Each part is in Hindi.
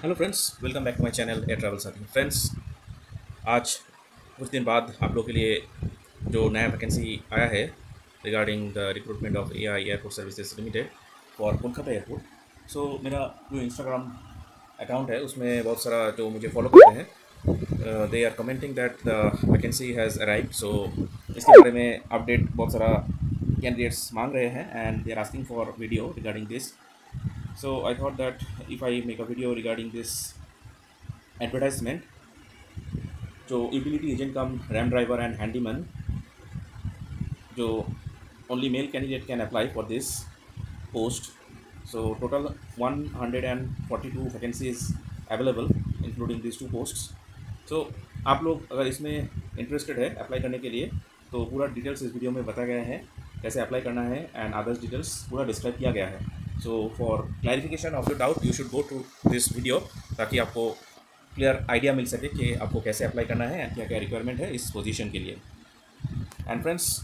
Hello friends, welcome back to my channel air travel Saathi. Friends, आज कुछ दिन बाद आप लोग के लिए जो नया वैकेंसी आया है regarding the recruitment of AI airport services limited for Kolkata airport. So मेरा जो इंस्टाग्राम अकाउंट है उसमें बहुत सारा जो मुझे फॉलो करते हैं they are commenting that the vacancy has arrived. So इसके बारे में अपडेट बहुत सारा कैंडिडेट्स मांग रहे हैं and they are asking for video regarding this. So I thought that if I make a video regarding this advertisement, जो utility agent cum RAM driver and handyman, जो only male candidate can apply for this post. So total 142 vacancies available including these two posts. So आप लोग अगर इसमें इंटरेस्टेड है अप्लाई करने के लिए तो पूरा डिटेल्स इस वीडियो में बताया गया है, कैसे अप्लाई करना है एंड अदर्स डिटेल्स पूरा डिस्क्राइब किया गया है। So for clarification of your doubt you should go to this video ताकि आपको क्लियर आइडिया मिल सके कि आपको कैसे अप्लाई करना है एंड क्या क्या रिक्वायरमेंट है इस पोजीशन के लिए। And friends,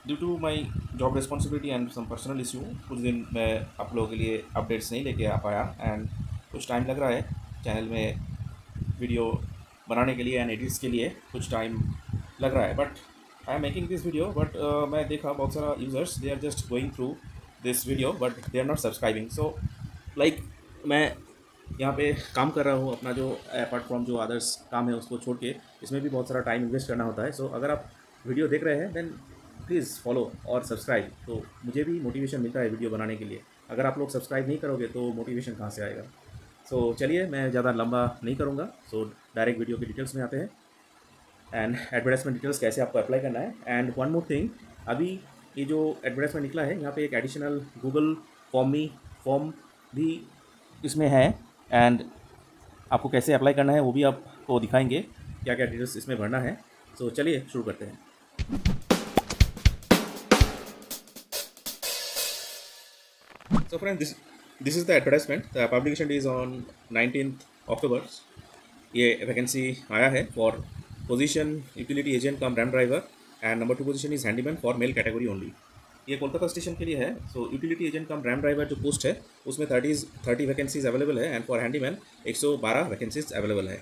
due to my job responsibility and some personal issue कुछ दिन मैं आप लोगों के लिए अपडेट्स नहीं लेके आ पाया एंड कुछ टाइम लग रहा है चैनल में वीडियो बनाने के लिए एंड एडिट्स के लिए कुछ टाइम लग रहा है। But I am making this video but मैं देखा बहुत सारा users they are just going through this video but they are not subscribing. So like मैं यहाँ पे काम कर रहा हूँ अपना जो अपार्ट फ्रॉम जो अदर्स काम है उसको छोड़ के इसमें भी बहुत सारा टाइम इन्वेस्ट करना होता है। सो अगर आप वीडियो देख रहे हैं देन प्लीज़ फॉलो और सब्सक्राइब, तो मुझे भी मोटिवेशन मिलता है वीडियो बनाने के लिए। अगर आप लोग सब्सक्राइब नहीं करोगे तो मोटिवेशन कहाँ से आएगा। सो चलिए मैं ज़्यादा लंबा नहीं करूँगा, सो डायरेक्ट वीडियो की डिटेल्स में आते हैं एंड एडवर्टाइजमेंट डिटेल्स कैसे आपको अप्लाई करना है। एंड वन मोर थिंग, अभी ये जो एडवर्टाइजमेंट निकला है यहाँ पे एक एडिशनल गूगल फॉर्म भी इसमें है एंड आपको कैसे अप्लाई करना है वो भी आपको दिखाएंगे, क्या क्या डिटेल्स इसमें भरना है। सो चलिए शुरू करते हैं। So friends, this is the advertisement. The publication is on 19th October. ये वैकेंसी आया है for position utility agent cum RAM driver and number 2 position is handyman for male category only. ये कोलकाता स्टेशन के लिए है। सो utility agent cum RAM driver जो पोस्ट है उसमें 30 वैकेंसीज अवेलेबल है and for handyman 112 vacancies available है।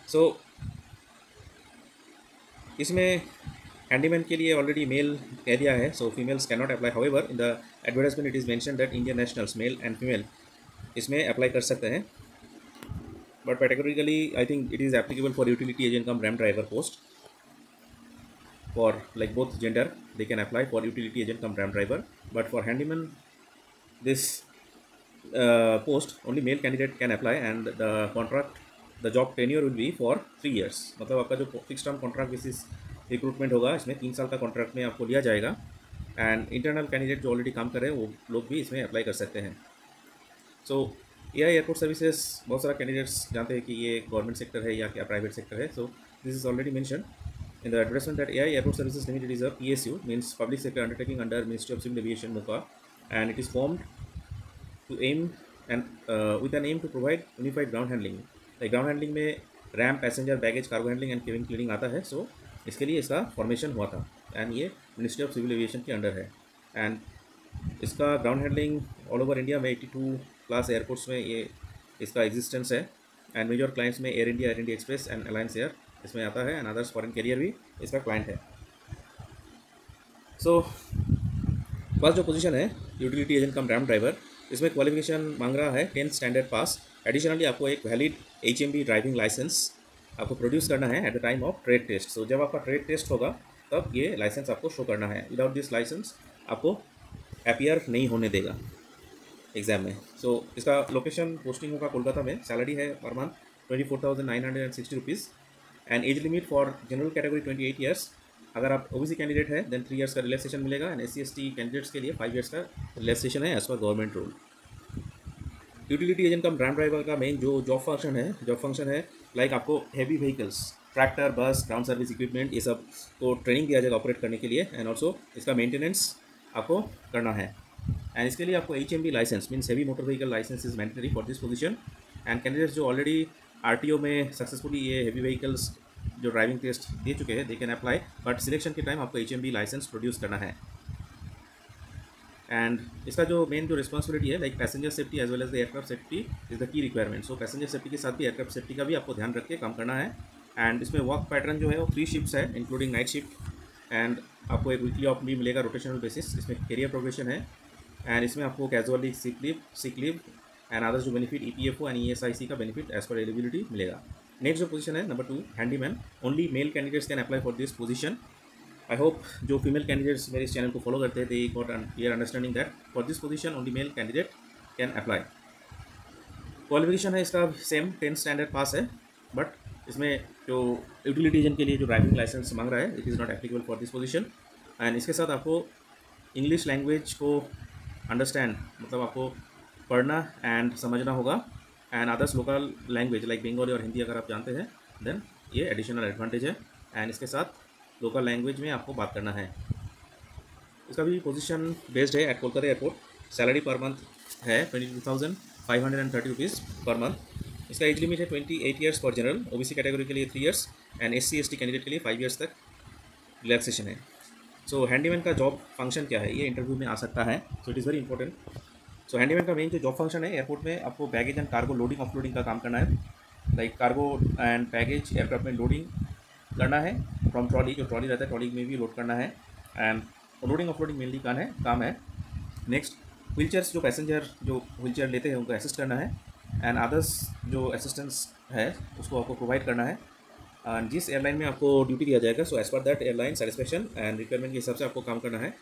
सो इसमें हैंडीमैन के लिए ऑलरेडी मेल कह दिया है, so females can not apply. However in the advertisement it is mention that Indian nationals male and female इसमें अप्लाई कर सकते हैं, but categorically I think it is applicable for utility agent cum RAM driver post for like both gender they can apply for utility agent cum ram driver, but for handyman this post only male candidate can apply and the job tenure will be for 3 years। मतलब आपका जो fix term contract basis recruitment होगा इसमें 3 साल का कॉन्ट्रैक्ट में आपको लिया जाएगा एंड इंटरनल कैंडिडेट जो ऑलरेडी काम कर रहे हैं वो लोग भी इसमें अप्लाई कर सकते हैं। सो एआई एयरपोर्ट सर्विसेज बहुत सारा कैंडिडेट्स जानते हैं कि ये गवर्नमेंट सेक्टर है या क्या प्राइवेट सेक्टर है। So this is already mention in the advertisement that AI Airport Services Limited is a PSU, means public sector undertaking under Ministry of Civil Aviation MOCA, and it is formed to aim and with an aim to provide unified ground handling। like ground handling में RAM, passenger, baggage, cargo handling and cabin cleaning आता है। सो इसके लिए इसका फॉर्मेशन हुआ था एंड ये मिनिस्ट्री ऑफ सिविल एविएशन के अंडर है एंड इसका ground handling all over India में 82 क्लास एयरपोर्ट्स में ये इसका एग्जिस्टेंस है एंड मेजर क्लाइंट्स में air India express and alliance air इसमें आता है एंड अदर्स फॉरेन कैरियर भी इसका क्लाइंट है। सो फर्स्ट जो पोजीशन है utility agent cum RAM driver, इसमें क्वालिफिकेशन मांग रहा है 10th स्टैंडर्ड पास। एडिशनली आपको एक वैलिड HMB ड्राइविंग लाइसेंस आपको प्रोड्यूस करना है at the time of trade test. So जब आपका ट्रेड टेस्ट होगा तब ये लाइसेंस आपको शो करना है। विदाउट दिस लाइसेंस आपको अपीयर नहीं होने देगा एग्जाम में। सो इसका लोकेशन पोस्टिंग होगा कोलकाता में। सैलरी है per month 24,960 rupees and age limit for general category 28 years. अगर आप ओबीसी कैंडिडेट है देन 3 इयर्स का रिलैक्सेशन मिलेगा एंड SC/ST कैंडिडेट्स के लिए 5 इयर्स का रिलैक्सेशन है as per government rule. Utility agent cum RAM driver का मेन जो जॉब फंक्शन है लाइक आपको heavy vehicles, tractor, bus, ground service equipment ये सब को ट्रेनिंग दिया जाएगा ऑपरेट करने के लिए एंड ऑल्सो इसका मेंटेनेंस आपको करना है एंड इसके लिए आपको HMB license means heavy motor vehicle license is mandatory for this position and candidates जो ऑलरेडी RTO में सक्सेसफुली ये हैवी व्हीकल्स जो ड्राइविंग टेस्ट दे चुके हैं they can apply, but selection के टाइम आपको HMB लाइसेंस प्रोड्यूस करना है। एंड इसका जो मेन जो रिस्पॉन्सिबिलिटी है like passenger safety as well as the aircraft safety is the key requirement. So passenger safety के साथ भी एयरक्राफ्ट सेफ्टी का भी आपको ध्यान रख के काम करना है। एंड इसमें वर्क पैटर्न जो है वो 3 शिफ्ट्स है इंक्लूडिंग नाइट शिफ्ट। एंड आपको एक वीकली ऑफ भी मिलेगा रोटेशनल बेसिस। इसमें कैरियर प्रोग्रेशन है एंड इसमें आपको casual leave, sick leave and others जो बेनिफिट EPFO एंड ESIC का बेनिफिट एज पर एलिजिबिलिटी मिलेगा। नेक्स्ट जो पोजीशन है number 2 handyman. Only male candidates can apply for this position. I hope जो फीमेल कैंडिडेट्स मेरे इस चैनल को फॉलो करते हैं they got clear understanding that for this position only male candidate can apply. Qualification है इसका सेम 10th स्टैंडर्ड पास है, बट इसमें जो यूटिलिटी एजेंट के लिए जो ड्राइविंग लाइसेंस मांग रहा है it is not applicable for this position. And इसके साथ आपको इंग्लिश लैंग्वेज को अंडरस्टैंड मतलब आपको पढ़ना एंड समझना होगा and others local language like Bengali और हिंदी अगर आप जानते हैं देन ये एडिशनल एडवांटेज है। एंड इसके साथ लोकल लैंग्वेज में आपको बात करना है। इसका भी पोजीशन बेस्ड है at Kolkata airport. Salary per month है 22,530 रुपीज़ पर मंथ। इसका एज लिमिट है 28 years for general, OBC category के लिए 3 years and SC ST candidate के लिए 5 ईयर्स तक रिलैक्सेशन है। सो हैंडीमैन का जॉब फंक्शन क्या है ये इंटरव्यू में आ सकता है, so it is very important. So handyman का मेन जो जॉब फंक्शन है एयरपोर्ट में आपको baggage and cargo loading offloading का काम करना है। Like cargo and baggage aircraft में लोडिंग करना है फ्रॉम ट्रॉली, जो ट्रॉली रहता है ट्रॉली में भी लोड करना है एंड लोडिंग ऑफलोडिंग मेनली काम है। नेक्स्ट व्हीलचेयर्स, जो पैसेंजर जो व्हीलचेयर लेते हैं उनको असिस्ट करना है एंड अदर्स जो असिस्टेंस है उसको आपको प्रोवाइड करना है। एंड जिस एयरलाइन में आपको ड्यूटी दिया जाएगा so as per that airline satisfaction and requirement के हिसाब से आपको काम करना है।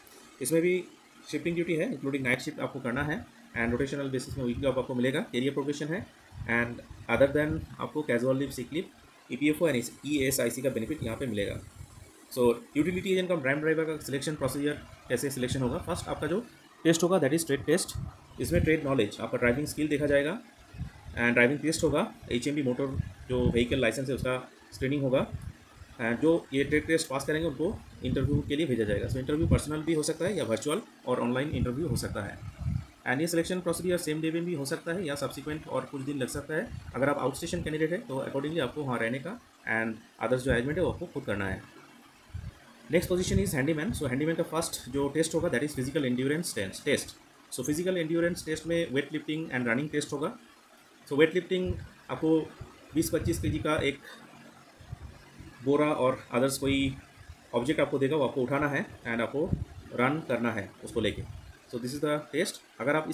इसमें भी शिफ्टिंग ड्यूटी है इंक्लूडिंग नाइट शिफ्ट आपको करना है एंड रोटेशनल बेसिस में वीकली ऑफ आपको मिलेगा। कैरियर प्रोग्रेशन है एंड अदर देन आपको casual leave, sick leave, EPFO and ESIC का बेनिफिट यहाँ पे मिलेगा। सो यूटिलिटी एजेंट का ड्राइव ड्राइवर का सिलेक्शन प्रोसीजर कैसे सिलेक्शन होगा, फर्स्ट आपका जो टेस्ट होगा दैट इज़ ट्रेड टेस्ट। इसमें ट्रेड नॉलेज आपका ड्राइविंग स्किल देखा जाएगा एंड ड्राइविंग टेस्ट होगा। HMV मोटर जो व्हीकल लाइसेंस है उसका स्क्रीनिंग होगा एंड जो ये ट्रेड टेस्ट पास करेंगे उनको इंटरव्यू के लिए भेजा जाएगा। सो इंटरव्यू पर्सनल भी हो सकता है या वर्चुअल और ऑनलाइन इंटरव्यू हो सकता है। एंड ये सिलेक्शन प्रोसीजर सेम डे में भी हो सकता है या सब्सिक्वेंट और कुछ दिन लग सकता है। अगर आप आउट स्टेशन कैंडिडेट है तो अकॉर्डिंगली आपको वहाँ रहने का एंड अदर्स जो अरेंजमेंट है वो आपको खुद करना है। Next position is handyman. So handyman का फर्स्ट जो टेस्ट होगा that is physical endurance test. So physical endurance test में weight lifting and running test होगा। सो वेट लिफ्टिंग आपको 20-25 kg का एक बोरा और अदर्स कोई ऑब्जेक्ट आपको देगा वो आपको उठाना है एंड आपको रन करना है उसको लेके। So this is the test. अगर आप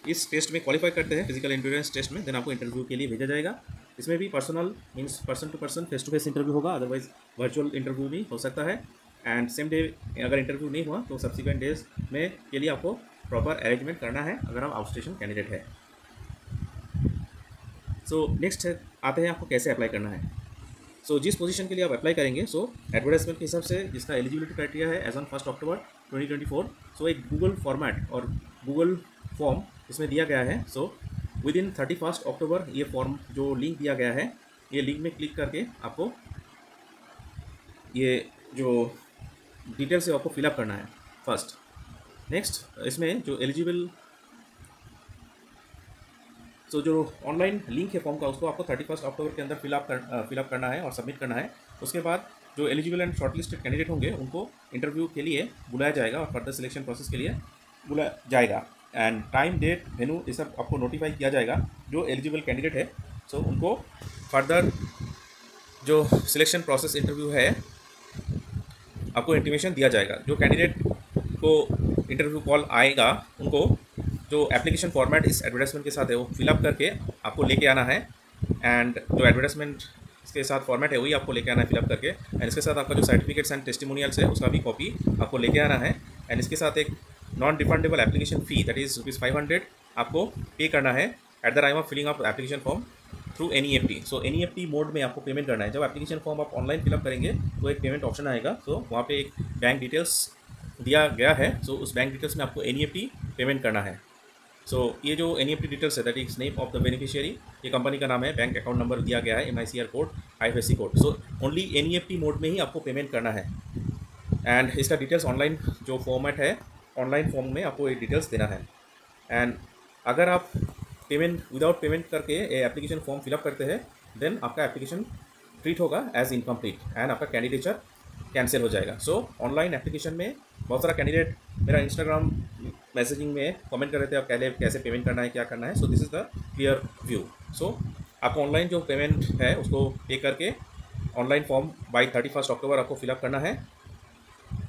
इस टेस्ट में क्वालिफाई करते हैं फिजिकल एंड्योरेंस टेस्ट में देन आपको इंटरव्यू के लिए भेजा जाएगा। इसमें भी personal means person to person face to face interview होगा, अदरवाइज वर्चुअल इंटरव्यू भी हो सकता है। एंड सेम डे अगर इंटरव्यू नहीं हुआ तो सब्सिक्वेंट डेज में के लिए आपको प्रॉपर अरेंजमेंट करना है अगर आप आउट स्टेशन कैंडिडेट है। सो नेक्स्ट आते हैं आपको कैसे अप्लाई करना है। सो जिस पोजीशन के लिए आप अप्लाई करेंगे सो एडवर्टाइजमेंट के हिसाब से जिसका एलिजिबिलिटी क्राइटेरिया है एज ऑन 1 अक्टूबर 2024। सो एक गूगल फॉर्मेट और गूगल फॉर्म इसमें दिया गया है। सो विद इन 31 अक्टूबर ये फॉर्म जो लिंक दिया गया है ये लिंक में क्लिक करके आपको ये जो डिटेल्स है आपको फिलअप करना है फर्स्ट। नेक्स्ट इसमें जो एलिजिबल सो जो ऑनलाइन लिंक है फॉर्म का उसको आपको 31 अक्टूबर के अंदर फिलअप करना है और सबमिट करना है। उसके बाद जो एलिजिबल एंड शॉर्टलिस्टेड कैंडिडेट होंगे उनको इंटरव्यू के लिए बुलाया जाएगा और फर्दर सिलेक्शन प्रोसेस के लिए बुलाया जाएगा एंड टाइम डेट वेन्यू ये सब आपको नोटिफाई किया जाएगा। जो एलिजिबल कैंडिडेट है सो उनको फर्दर जो सिलेक्शन प्रोसेस इंटरव्यू है आपको इंटीमेशन दिया जाएगा। जो कैंडिडेट को इंटरव्यू कॉल आएगा उनको जो एप्लीकेशन फॉर्मेट इस एडवर्टाइजमेंट के साथ है वो फिलअप करके आपको लेके आना है एंड जो एडवर्टाइजमेंट के साथ फॉर्मेट है वही आपको लेके आना है फिलअप करके एंड इसके साथ आपका जो सर्टिफिकेट्स एंड टेस्टिमोनियल्स है उसका भी कॉपी आपको लेके आना है एंड इसके साथ एक non refundable application fee that is ₹500 आपको पे करना है at the time of filling up application form through NEFT। So NEFT mode में आपको पेमेंट करना है। जब एप्लीकेशन फॉर्म आप ऑनलाइन फिलअप करेंगे तो एक पेमेंट ऑप्शन आएगा, तो वहाँ पे एक बैंक डिटेल्स दिया गया है। सो उस बैंक डिटेल्स में आपको NEFT पेमेंट करना है। सो ये जो NEFT डिटेल्स है that is name of the beneficiary, ये कंपनी का नाम है, बैंक अकाउंट नंबर दिया गया है, MICR code, IFSC code. So only NEFT mode में ही आपको पेमेंट करना है एंड इसका डिटेल्स ऑनलाइन जो फॉर्मेट है ऑनलाइन फॉर्म में आपको ये डिटेल्स देना है। एंड अगर आप पेमेंट विदाउट पेमेंट करके एप्लीकेशन फॉर्म फिलअप करते हैं देन आपका एप्लीकेशन ट्रीट होगा एज इनकम्प्लीट एंड आपका कैंडिडेचर कैंसिल हो जाएगा। सो ऑनलाइन एप्लीकेशन में बहुत सारा कैंडिडेट मेरा इंस्टाग्राम मैसेजिंग में कमेंट कर रहे थे आप कैसे पेमेंट करना है, क्या करना है। So this is the clear view. So आपको ऑनलाइन जो पेमेंट है उसको पे करके ऑनलाइन फॉर्म बाई 31 अक्टूबर आपको फिलअप करना है,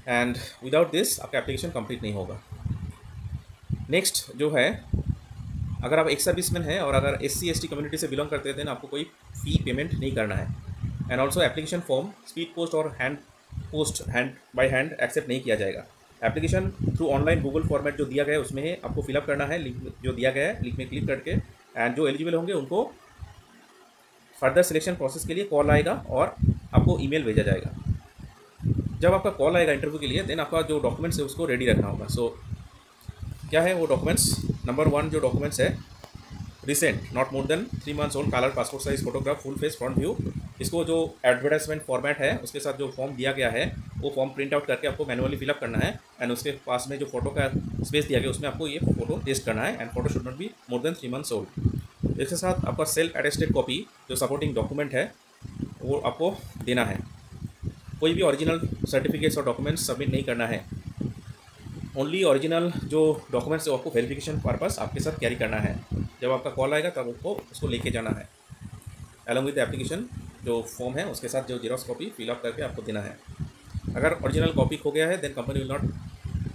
एंड विदाउट दिस आपका एप्लीकेशन कंप्लीट नहीं होगा। नेक्स्ट जो है, अगर आप एक सर्विसमैन हैं और अगर SC/ST कम्युनिटी से बिलोंग करते हैं देन आपको कोई फ़ी पेमेंट नहीं करना है। And also application form speed post और हैंड बाय हैंड एक्सेप्ट नहीं किया जाएगा। Application through online Google format जो दिया गया है उसमें ही आपको फिलअप करना है, लिंक जो दिया गया है लिंक में क्लिक करके, एंड जो एलिजिबल होंगे उनको फर्दर सिलेक्शन प्रोसेस के लिए कॉल आएगा और आपको ईमेल भेजा जाएगा। जब आपका कॉल आएगा इंटरव्यू के लिए देन आपका जो डॉक्यूमेंट्स है उसको रेडी रखना होगा। सो क्या है वो डॉक्यूमेंट्स? नंबर 1 जो डॉक्यूमेंट्स है, recent not more than 3 months old colour passport size photograph full face front view. इसको जो एडवर्टाइजमेंट फॉर्मेट है उसके साथ जो फॉर्म दिया गया है वो फॉर्म प्रिंट आउट करके आपको मैनुअली फिलअप करना है, एंड उसके पास में जो फोटो का स्पेस दिया गया उसमें आपको ये फोटो पेस्ट करना है, and photo should not be more than 3 months old. इसके साथ आपका सेल्फ अटेस्टेड कॉपी जो सपोर्टिंग डॉक्यूमेंट है वो आपको देना है। कोई भी ओरिजिनल सर्टिफिकेट्स और डॉक्यूमेंट्स सबमिट नहीं करना है। ओनली ओरिजिनल जो डॉक्यूमेंट्स है वो आपको वेरिफिकेशन पर्पस आपके साथ कैरी करना है। जब आपका कॉल आएगा तब आपको उसको लेके जाना है, अलॉन्ग विद द एप्लीकेशन जो फॉर्म है उसके साथ जो जीरोक्स कॉपी फिलअप करके आपको देना है। अगर ओरिजिनल कॉपी खो गया है then company will not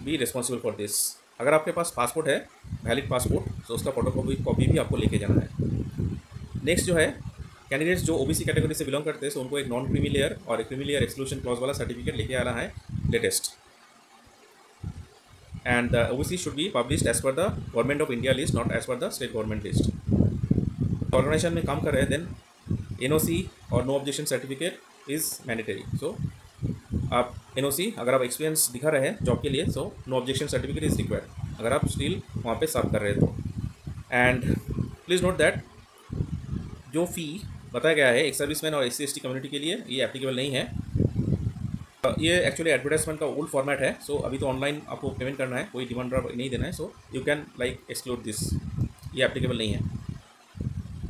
be responsible for this. अगर आपके पास पासपोर्ट है, वैलिड पासपोर्ट, तो उसका फोटो कॉपी भी आपको लेके जाना है। नेक्स्ट जो है, कैंडिडेट्स जो OBC कैटेगरी से बिलोंग करते हैं, सो उनको एक नॉन क्रीमी लेयर और एक क्रीमी लेयर एक्सक्लूशन क्लॉज वाला सर्टिफिकेट लेके आना है latest, and the OBC should be published as per the Government of India list, not as per the state government list. Organisation में काम कर रहे हैं देन NOC और no objection certificate is mandatory. So आप NOC अगर आप एक्सपीरियंस दिखा रहे हैं जॉब के लिए, so no objection certificate is required अगर आप स्टिल वहाँ पे सर्व कर रहे हैं तो। एंड प्लीज़ नोट दैट जो फ़ी बताया गया है एक सर्विसमैन और SC/ST कम्युनिटी के लिए ये एप्लीकेबल नहीं है। ये एक्चुअली एडवर्टाइजमेंट का ओल्ड फॉर्मेट है। सो अभी तो ऑनलाइन आपको पेमेंट करना है, कोई डिमांड ड्राफ्ट नहीं देना है। सो you can like exclude this, ये एप्लीकेबल नहीं है।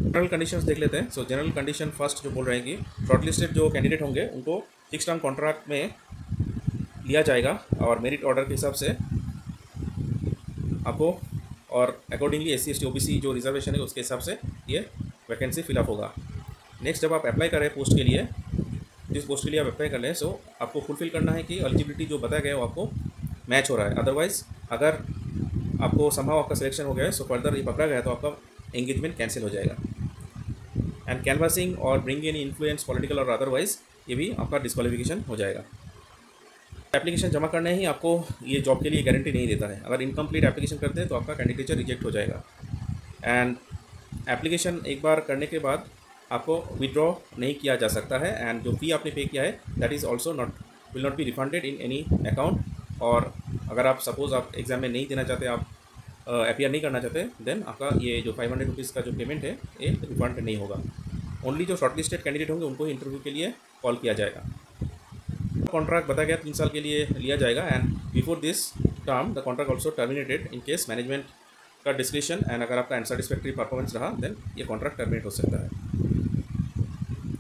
जनरल कंडीशंस देख लेते हैं। सो जनरल कंडीशन फर्स्ट जो बोल रहे हैं कि शॉर्टलिस्टेड जो कैंडिडेट होंगे उनको फिक्स टर्म कॉन्ट्रैक्ट में लिया जाएगा और मेरिट ऑर्डर के हिसाब से आपको, और अकॉर्डिंगली SC/ST OBC जो रिजर्वेशन है उसके हिसाब से ये वैकेंसी फिलअप होगा। नेक्स्ट जब आप अप्लाई करें पोस्ट के लिए, जिस पोस्ट के लिए आप अप्लाई कर लें, सो आपको फुलफिल करना है कि एलिजिबिलिटी जो बताया गया है वो आपको मैच हो रहा है। अदरवाइज अगर आपको संभव आपका सिलेक्शन हो गया है, सो फर्दर ये पकड़ा गया है तो आपका एंगेजमेंट कैंसिल हो जाएगा। एंड कैनवासिंग और ब्रिंग एनी इन्फ्लुएंस पॉलिटिकल और अदरवाइज ये भी आपका डिस्क्वालिफिकेशन हो जाएगा। एप्लीकेशन जमा करने ही आपको ये जॉब के लिए गारंटी नहीं देता है। अगर इनकम्प्लीट एप्लीकेशन करते हैं तो आपका कैंडिडेचर रिजेक्ट हो जाएगा, एंड एप्लीकेशन एक बार करने के बाद आपको विड्रॉ नहीं किया जा सकता है, एंड जो फ़ी आपने पे किया है that is also will not be refunded in any account. और अगर आप सपोज़ आप एग्ज़ाम में नहीं देना चाहते, आप अपीयर नहीं करना चाहते, देन आपका ये जो 500 रुपीज़ का जो पेमेंट है ये रिफंड नहीं होगा। ओनली जो शॉर्टलिस्टेड कैंडिडेट होंगे उनको ही इंटरव्यू के लिए कॉल किया जाएगा। कॉन्ट्रैक्ट बताया गया 3 साल के लिए लिया जाएगा, and before this term the contract also terminated in case management का डिस्क्रिप्शन, एंड अगर आपका अनसेटिस्फैक्ट्री परफॉर्मेंस रहा देन ये कॉन्ट्रैक्ट टर्मिनेट हो सकता है।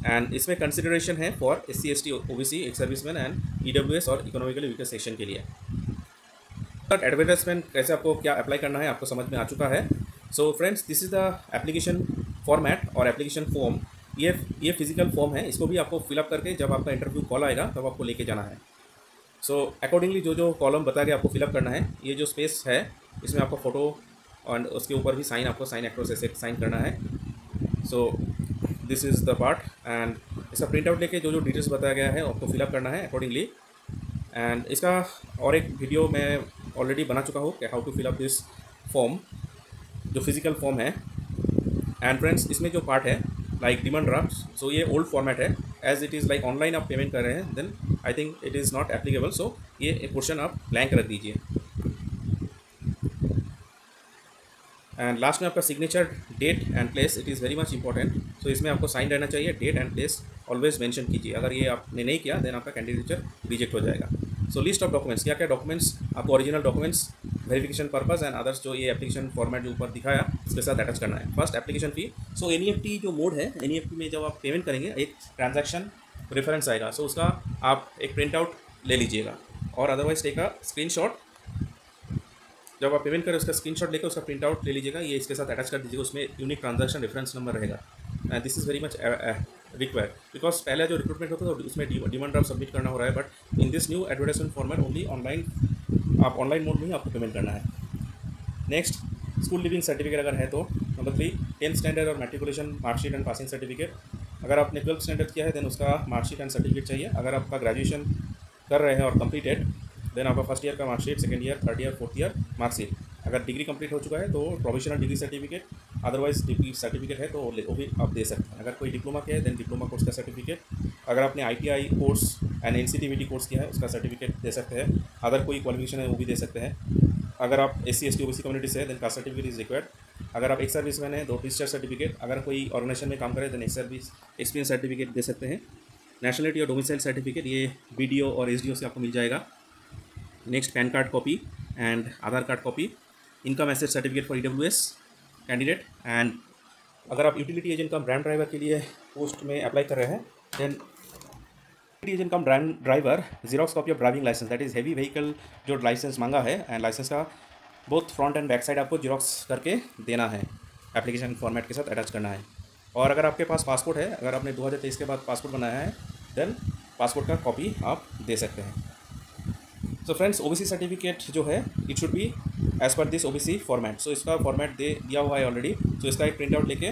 एंड इसमें कंसिडरेशन है फॉर SC/ST OBC एक सर्विसमैन एंड EWS और इकोनॉमिकली वीकर सेक्शन के लिए। एडवर्टाइजमेंट कैसे आपको क्या अप्लाई करना है आपको समझ में आ चुका है। So friends, this is the application format और एप्लीकेशन फॉर्म। ये फिजिकल फॉर्म है, इसको भी आपको फिलअप करके जब आपका इंटरव्यू कॉल आएगा तब आपको लेके जाना है। सो अकॉर्डिंगली जो कॉलम बता के आपको फिलअप करना है, ये जो स्पेस है इसमें आपको फ़ोटो और उसके ऊपर भी आपको साइन एक्रोस ऐसे साइन करना है। So this is the part, and इसका प्रिंट आउट लेके जो डिटेल्स बताया गया है आपको फिलअप करना है अकॉर्डिंगली। एंड इसका और एक वीडियो मैं ऑलरेडी बना चुका हूँ कि how to fill up this form जो फिजिकल फॉर्म है। एंड फ्रेंड्स, इसमें जो पार्ट है लाइक डिमांड ड्राफ्ट, सो ये ओल्ड फॉर्मेट है। As it is like online आप पेमेंट कर रहे हैं then I think it is not applicable. So ये एक क्वेश्चन आप ब्लैंक रख दीजिए। एंड लास्ट में आपका signature, date and place, it is very much important. So इसमें आपको साइन रहना चाहिए, date and place always mention कीजिए। अगर ये आपने नहीं किया देन आपका कैंडिडेचर रिजेक्ट हो जाएगा। सो लिस्ट ऑफ डॉक्यूमेंट्स, क्या क्या डॉक्यूमेंट्स आपको original documents verification purpose and others जो ये एप्लीकेशन फॉर्मेट जो ऊपर दिखाया उसके साथ अटैच करना है। First application fee. So NEFT जो मोड है, NEFT में जब आप पेमेंट करेंगे एक ट्रांजैक्शन रेफरेंस आएगा। सो उसका आप एक प्रिंट आउट ले लीजिएगा और अदरवाइज टेक अ स्क्रीनशॉट जब आप पेमेंट करें उसका स्क्रीनशॉट लेकर उसका प्रिंट आउट ले लीजिएगा, ये इसके साथ अटैच कर दीजिएगा, उसमें यूनिक ट्रांजैक्शन रेफरेंस नंबर रहेगा। And this is very much required, because पहले जो रिक्रूटमेंट होता था उसमें डिमांड ड्राफ्ट सबमिट करना हो रहा है, but in this new advertisement format only online, आप ऑनलाइन मोड में ही आपको पेमेंट करना है। नेक्स्ट, स्कूल लिविंग सर्टिफिकेट अगर है तो। नंबर 3, 10th स्टैंडर्ड और matriculation marksheet and passing certificate. अगर आपने 12th स्टैंडर्ड किया है देन उसका मार्कशीट एंड सर्टिफिकेट चाहिए। अगर आपका ग्रेजुएशन कर रहे हैं और कंप्लीटेड देन आपका फर्स्ट ईयर का marksheet, second year, third year, fourth year marksheet. अगर डिग्री कंप्लीट हो चुका है तो provisional degree certificate, otherwise degree certificate है तो वो भी आप दे सकते हैं। अगर कोई डिप्लोमा किया है देन डिप्लोमा कोर्स का सर्टिफिकेट। अगर आपने ITI course and NCTVT course किया है उसका सर्टिफिकेट दे सकते हैं। अगर कोई क्वालिफिकेशन है वो भी दे सकते हैं। अगर आप SC ST OBC कम्युनिटी से है then caste certificate is required. अगर आप एक सर्विसमैन है तो डिस्चार्ज सर्टिफिकेट। अगर कोई ऑर्गेनाइजेशन में काम करे देन एक सर्विस एक्सपीरियंस सर्टिफिकेट दे सकते हैं। नेशनलिटी और डोमिसाइल सर्टिफिकेट ये BDO और SDO से आपको मिल जाएगा। Next, pan card copy and Aadhaar card copy. Income asset certificate for EWS candidate. And अगर आप utility agent cum brand driver के लिए पोस्ट में अप्लाई कर रहे हैं then utility agent cum brand driver xerox copy of driving license, that is heavy vehicle जो लाइसेंस मांगा है, एंड लाइसेंस का both front and back side आपको जीरोक्स करके देना है, एप्लीकेशन फॉर्मेट के साथ अटैच करना है। और अगर आपके पास पासपोर्ट है, अगर आपने 2023 के बाद पासपोर्ट बनाया है देन पासपोर्ट का कॉपी आप दे सकते हैं। सो फ्रेंड्स, OBC सर्टिफिकेट जो है it should be as per this OBC format. So इसका फॉर्मेट दे दिया हुआ है ऑलरेडी। सो इसका एक प्रिंट आउट लेके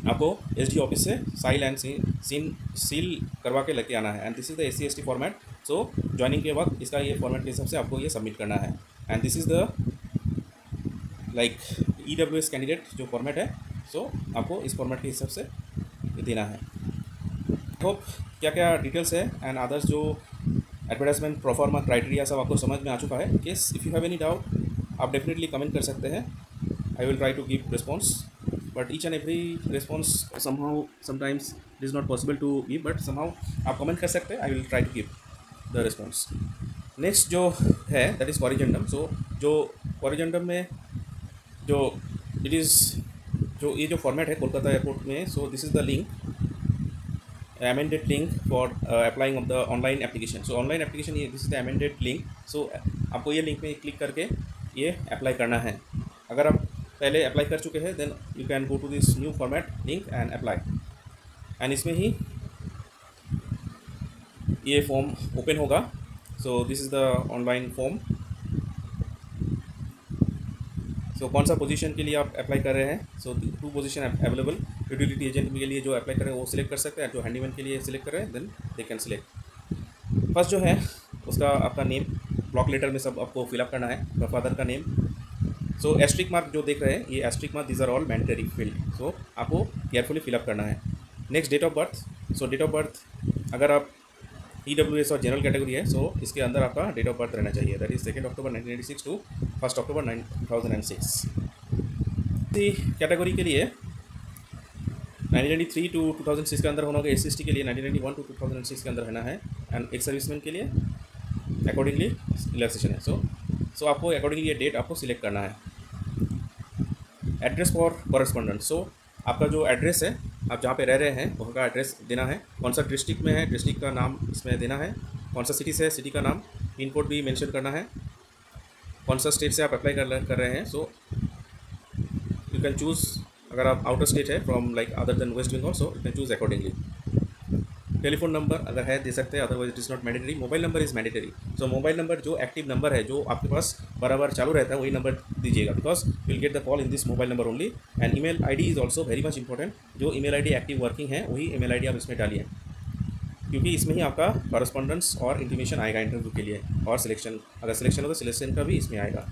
आपको SDO ऑफिस से साइल एंड सील करवा के लेके आना है। And this is the SC ST format. So joining के वक्त इसका ये फॉर्मेट के हिसाब से आपको ये सबमिट करना है। And this is the like EWS candidate जो फॉर्मेट है, सो आपको इस फॉर्मेट के हिसाब से देना है। होप क्या क्या डिटेल्स है एंड अदर्स जो एडवर्टाइजमेंट प्रोफार्मा क्राइटेरिया सब आपको समझ में आ चुका है। Case if you have any doubt आप डेफिनेटली कमेंट कर सकते हैं। I will try to give response, but each and every response somehow sometimes it is not possible to give, but somehow आप कमेंट कर सकते हैं। I will try to give the response. Next जो है दैट इज़ कॉरिजेंडम। सो जो कॉरिजेंडम में जो इट इज़ जो ये जो फॉर्मेट है कोलकाता एयरपोर्ट में, सो this is the link, amended link for applying of the online application. So online application, ये this is the amended link. So आपको ये लिंक में क्लिक करके ये अप्लाई करना है। अगर आप पहले अप्लाई कर चुके हैं then you can go to this new format link and apply. And इसमें ही ये फॉर्म ओपन होगा। So this is the online form. So कौन सा पोजीशन के लिए आप अप्लाई कर रहे हैं, सो 2 पोजीशन अवेलेबल। यूटिलिटी एजेंट के लिए जो अप्लाई कर रहे हैं वो सिलेक्ट कर सकते हैं, जो हैंडीमैन के लिए सिलेक्ट कर रहे हैं then they can select. First जो है उसका आपका नेम ब्लॉक लेटर में सब आपको फिलअप करना है, आपका फादर का नेम। सो एस्ट्रिक मार्क जो देख रहे हैं ये asterisk mark, these are all mandatory field, so आपको केयरफुली फिलअप करना है। Next, date of birth. So date of birth अगर आप EWS और जनरल कैटेगरी है सो इसके अंदर आपका डेट ऑफ बर्थ रहना चाहिए, that is 2 October 1986 to 1 October 2006। Category के लिए 1993 टू 2006 के अंदर होना होगा। SC ST के लिए 1991 टू 2006 के अंदर रहना है। एंड एक सर्विसमैन के लिए अकॉर्डिंगली रिलैक्सेशन है। सो आपको अकॉर्डिंगली ये डेट आपको सिलेक्ट करना है। Address for correspondent. सो आपका जो एड्रेस है आप जहाँ पे रह रहे हैं वहाँ का एड्रेस देना है। कौन सा डिस्ट्रिक्ट में है डिस्ट्रिक्ट का नाम इसमें देना है। कौन सा सिटी से है सिटी का नाम, पिन कोड भी मेंशन करना है। कौन सा स्टेट से आप अप्लाई कर रहे हैं, सो यू कैन चूज़। अगर आप आउटर स्टेट है from like other than West Bengal, so you can choose accordingly. Telephone number अगर है दे सकते हैं, otherwise it is not mandatory. Mobile number is mandatory. So mobile number जो एक्टिव नंबर है जो आपके पास बराबर चालू रहता है वही नंबर दीजिएगा, because will get the call in this mobile number only. And email ID is also very much important. जो ईमेल ID एक्टिव वर्किंग है वही ईमेल ID आप इसमें डालिए, क्योंकि इसमें ही आपका कॉरेस्पॉन्डेंस और इंटीमेशन आएगा इंटरव्यू के लिए। और सिलेक्शन अगर सिलेक्शन हो तो सिलेक्शन का भी इसमें आएगा।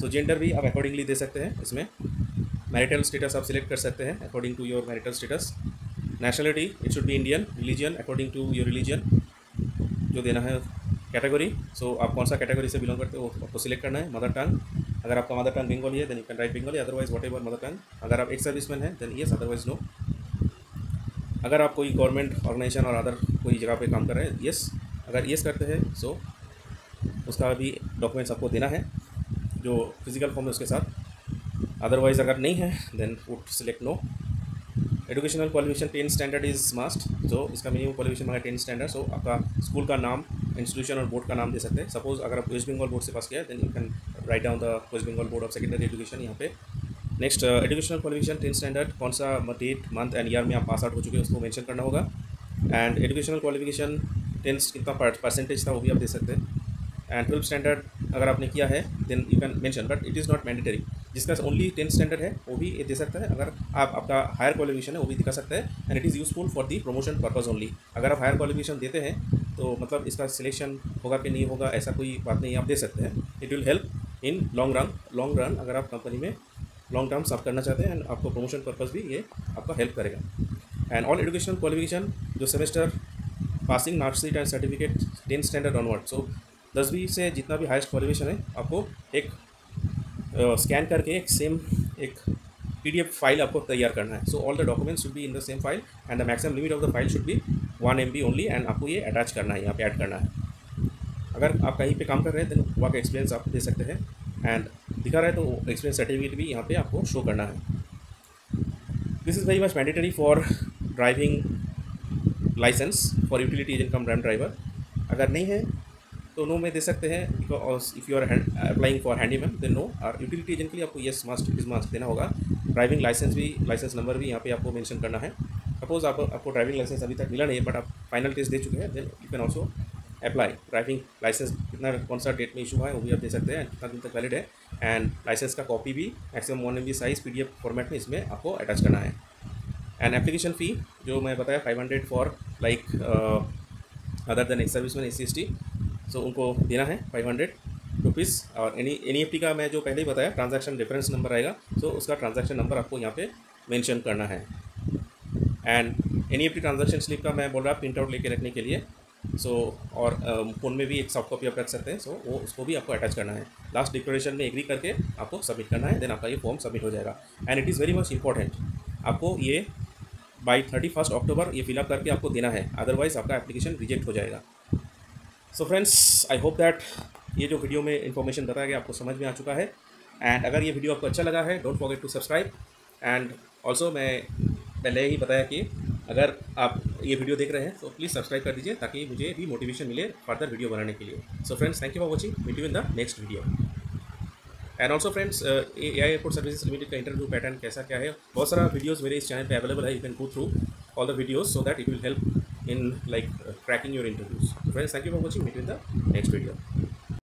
सो जेंडर भी आप अकॉर्डिंगली दे सकते हैं इसमें। मैरिटल स्टेटस आप सिलेक्ट कर सकते हैं according to your marital status. Nationality it should be Indian. Religion according to your religion जो देना है। कैटेगरी, सो आप कौन सा कैटेगरी से बिलोंग करते हो वो आपको सिलेक्ट करना है। मदर टंग, अगर आपका मदर टंग बंगाली है then you can write Bengali, otherwise whatever mother tongue. अगर आप एक सर्विसमैन है देन येस, अदरवाइज नो। अगर आप कोई गवर्नमेंट ऑर्गेनाइजेशन और अदर कोई जगह पे काम कर रहे हैं येस। अगर येस करते हैं सो उसका भी डॉक्यूमेंट्स आपको देना है जो फिजिकल फॉर्म है उसके साथ। अदरवाइज अगर नहीं है then would select no. Educational qualification 10 standard is must. जो इसका मिनिमम क्वालिफिकेशन मांगा 10 स्टैंडर्ड। सो आपका स्कूल का नाम, इंस्टीट्यूशन और बोर्ड का नाम दे सकते हैं। सपोज अगर आप वेस्ट बंगाल बोर्ड से पास किया है then you can write down the West Bengal board of secondary education यहाँ पे। Next educational qualification 10th standard, कौन सा डेट मंथ एंड ईयर में आप पास आउट हो चुके हैं उसको मेंशन करना होगा। एंड एजुकेशनल क्वालिफिकेशन 10th कितना परसेंटेज था वो भी आप दे सकते हैं। एंड 12th स्टैंडर्ड अगर आपने किया है then you can mention, but it is not mandatory. जिसका ओनली 10th स्टैंडर्ड है वो भी दे सकता है। अगर आपका हायर क्वालिफिकेशन है वो भी दिखा सकता है। And it is useful for the promotion purpose only. अगर आप हायर क्वालिफिकेशन देते हैं तो मतलब इसका सिलेक्शन होगा कि नहीं होगा ऐसा कोई बात नहीं, आप दे सकते हैं। It will help in long run अगर आप कंपनी में लॉन्ग टर्म्स आप करना चाहते हैं एंड आपको प्रमोशन पर्पज़ भी ये आपका हेल्प करेगा। एंड ऑल एजुकेशनल क्वालिफिकेशन जो semester passing marksheet and certificate 10th standard onward, so 10वीं से जितना भी हाईएस्ट क्वालिफिकेशन है आपको एक स्कैन करके एक PDF फाइल आपको तैयार करना है। So all the documents should be in the same file and the maximum limit of the file should be 1 MB only. And आपको ये अटैच करना है, यहाँ पे ऐड करना है। अगर आप कहीं पे काम कर रहे हैं तो वर्क एक्सपीरियंस आप दे सकते हैं। एंड दिखा रहा है तो एक्सपीरियंस सर्टिफिकेट भी यहाँ पे आपको शो करना है। This is very much mandatory for driving license for utility agent cum RAM driver. अगर नहीं है तो नो में दे सकते हैं, because if you are applying for handyman then no. और यूटिलिटी एजेंट के लिए आपको येस मस्ट देना होगा। ड्राइविंग लाइसेंस नंबर भी यहाँ पे आपको मेंशन करना है। सपोज आपको ड्राइविंग लाइसेंस अभी तक मिला नहीं है बट आप फाइनल टेस्ट दे चुके हैं, then you can also apply. Driving license कितना कौन सा डेट में इशू है वो भी आप दे सकते हैं, कितना दिन तक वैलिड है। एंड लाइसेंस का कॉपी भी maximum 1 MB size PDF format में इसमें आपको अटैच करना है। एंड एप्लीकेशन फ़ी जो मैं बताया 500 for like other then ex serviceman SC/ST, सो उनको देना है 500 रुपीज़। और NEFT का मैं जो पहले ही बताया ट्रांजैक्शन रेफरेंस नंबर आएगा, सो उसका ट्रांजैक्शन नंबर आपको यहाँ पे मेंशन करना है। एंड NEFT ट्रांजैक्शन स्लिप का मैं बोल रहा प्रिंट आउट लेके रखने के लिए। सो और फ़ोन में भी एक सॉफ्ट कॉपी आप रख सकते हैं। सो वो उसको भी आपको अटैच करना है। लास्ट डिक्लेरेशन में एग्री करके आपको सबमिट करना है, देन आपका ये फॉर्म सबमिट हो जाएगा। And it is very much important, आपको ये बाई 31 अक्टूबर ये फिलअप करके आपको देना है, अदरवाइज़ आपका एप्लीकेशन रिजेक्ट हो जाएगा। So friends, I hope that ये जो वीडियो में इन्फॉर्मेशन बताया गया आपको समझ में आ चुका है। एंड अगर ये वीडियो आपको अच्छा लगा है don't forget to subscribe. And also मैं पहले ही बताया कि अगर आप ये वीडियो देख रहे हैं तो प्लीज़ सब्सक्राइब कर दीजिए ताकि मुझे भी मोटिवेशन मिले फर्दर वीडियो बनाने के लिए। So friends, thank you for watching, meet you in the next video. And also friends, AI airport services limited का इंटरव्यू पैटर्न कैसा क्या है, बहुत सारा वीडियोज़ मेरे इस चैनल पे अवेलेबल है। You can go through all the videos so that it will help in like cracking your interviews. So friends, thank you for watching. Meet you in the next video.